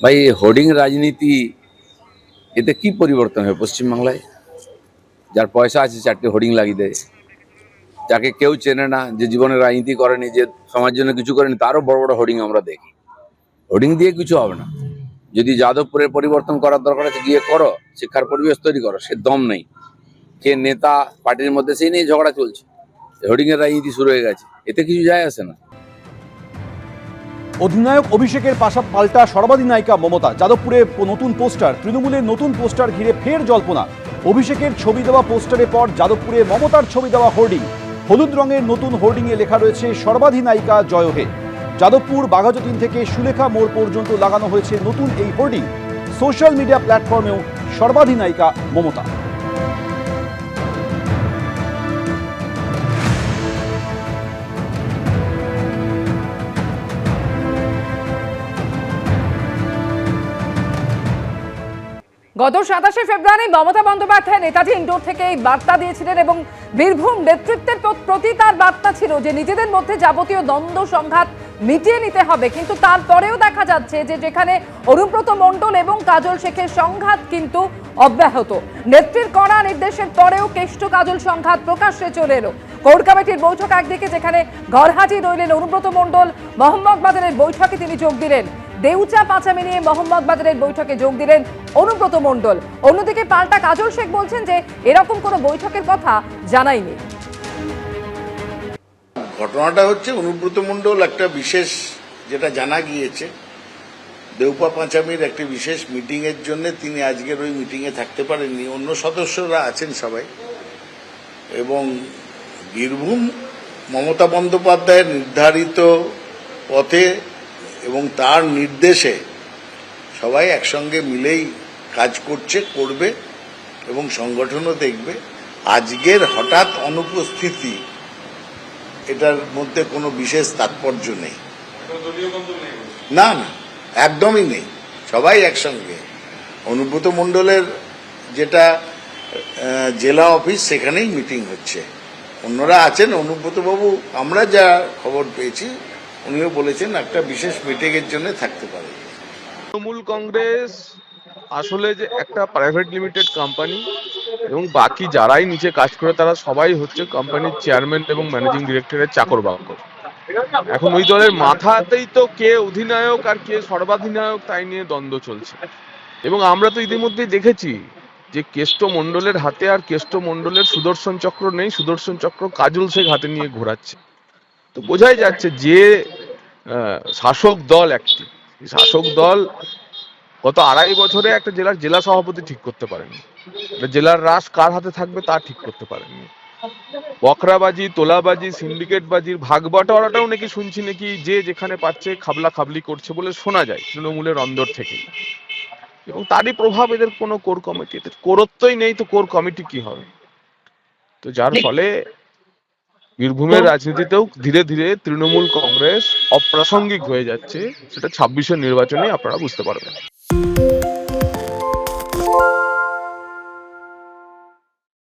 ভাই, হোর্ডিং রাজনীতি এতে কি পরিবর্তন হবে পশ্চিমবাংলায়? যার পয়সা আছে চারটে হোর্ডিং লাগিয়ে দেয়, যাকে কেউ চেনে না, যে জীবনে রাজনীতি করেনি, যে সমাজের জন্য কিছু করেনি, তারও বড় বড় হোর্ডিং আমরা দেখি। হোর্ডিং দিয়ে কিছু হবে না। যদি যাদবপুরের পরিবর্তন করার দরকার আছে গিয়ে করো, শিক্ষার পরিবেশ তৈরি করো, সে দম নেই। কে নেতা পার্টির মধ্যে সেই নিয়ে ঝগড়া চলছে, হোর্ডিং এর রাজনীতি শুরু হয়ে গেছে, এতে কিছু যায় আসে না। অধিনায়ক অভিষেকের পাশা পাল্টা সর্বাধিনায়িকা মমতা। যাদবপুরে নতুন পোস্টার, তৃণমূলের নতুন পোস্টার ঘিরে ফের জল্পনা। অভিষেকের ছবি দেওয়া পোস্টারের পর যাদবপুরে মমতার ছবি দেওয়া হোর্ডিং। হলুদ রঙের নতুন হোর্ডিংয়ে লেখা রয়েছে সর্বাধিনায়িকা জয় হে। যাদবপুর বাঘাযতীন থেকে সুলেখা মোড় পর্যন্ত লাগানো হয়েছে নতুন এই হোর্ডিং। সোশ্যাল মিডিয়া প্ল্যাটফর্মেও সর্বাধিনায়িকা মমতা। গত 27শে ফেব্রুয়ারি মমতা বন্দ্যোপাধ্যায় নেতাজি ইন্ডোর থেকে এই বার্তা দিয়েছিলেন এবং বীরভূম নেতৃত্বের প্রতি তার বার্তা ছিল যে নিজেদের মধ্যে যাবতীয় দ্বন্দ্ব সংঘাত মিটিয়ে নিতে হবে। কিন্তু তারপরেও দেখা যাচ্ছে যে যেখানে অনুব্রত মণ্ডল এবং কাজল শেখের সংঘাত কিন্তু অব্যাহত। নেত্রীর কড়া নির্দেশের পরেও কেষ্ট কাজল সংঘাত প্রকাশ্যে চলে এলো। কোর কমিটির বৈঠক একদিকে, যেখানে ঘরহাজির রইলেন অনুব্রত মণ্ডল। মোহাম্মদবাজারের বৈঠকে তিনি যোগ দিলেন। দেউচা পাচামি নিয়ে মোহাম্মদবাজারের বৈঠকে যোগ দিলেন অনুব্রত মণ্ডল। অন্যদিকে পাল্টা কাজল শেখ বলছেন যে এরকম কোনো বৈঠকের কথা জানাইনি। ঘটনাটা হচ্ছে অনুব্রত মণ্ডল একটা বিশেষ, যেটা জানা গিয়েছে, দেউপা পাঁচামির একটি বিশেষ মিটিং এর জন্য তিনি আজকের ওই মিটিং এ থাকতে পারেননি। অন্য সদস্যরা আছেন সবাই, এবং বীরভূম মমতা বন্দ্যোপাধ্যায়ের নির্ধারিত পথে এবং তার নির্দেশে সবাই একসঙ্গে মিলেই কাজ করবে এবং সংগঠনও দেখবে। আজকের হঠাৎ অনুপস্থিতি, এটার মধ্যে কোনো বিশেষ তাৎপর্য নেই। না না, একদমই নেই, সবাই একসঙ্গে। অনুব্রত মণ্ডলের যেটা জেলা অফিস, সেখানেই মিটিং হচ্ছে, অন্যরা আছেন। অনুব্রতবাবু, আমরা যা খবর পেয়েছি, উনিও বলেছেন একটা বিশেষ মিটিং এর জন্য থাকতে পারে। তৃণমূল কংগ্রেস আসলে যে একটা প্রাইভেট লিমিটেড কোম্পানি, এবং বাকি যারাই নিচে কাজ করে তারা সবাই হচ্ছে কোম্পানির চেয়ারম্যান এবং ম্যানেজিং ডিরেক্টরের চাকর বাকর। এখন ওই দলের মাথাতেই তো কে অধিনায়ক আর কে সর্বাধিনায়ক তাই নিয়ে দ্বন্দ্ব চলছে। এবং আমরা তো ইতিমধ্যেই দেখেছি যে কেষ্ট মণ্ডলের হাতে আর কেষ্ট মণ্ডলের সুদর্শন চক্র নেই, সুদর্শন চক্র কাজল শেখ হাতে নিয়ে ঘোরাচ্ছে। তো বোঝাই যাচ্ছে যে শাসক দল, একটি শাসক দল গত 2.5 বছরে একটা জেলার জেলা সভাপতি ঠিক করতে পারেনি, জেলার রাস কার হাতে থাকবে তা ঠিক করতে পারেনি। বকরাবাজি, তোলাবাজি, সিন্ডিকেটবাজির ভাগ বাটোয়ারাটাও নাকি শুনছি নাকি যে যেখানে পাচ্ছে খাবলা খাবলি করছে বলে শোনা যায় তৃণমূলের অন্দর থেকে। এবং তারই প্রভাব এদের কোনো কোর কমিটিতে, কোরত্বই নেই তো কোর কমিটি কি হবে। তো যার ফলে বীরভূমের রাজনীতিতেও ধীরে ধীরে তৃণমূল কংগ্রেস অপ্রাসঙ্গিক হয়ে যাচ্ছে। সেটা 26-এর নির্বাচনে আপনারা বুঝতে পারবেন।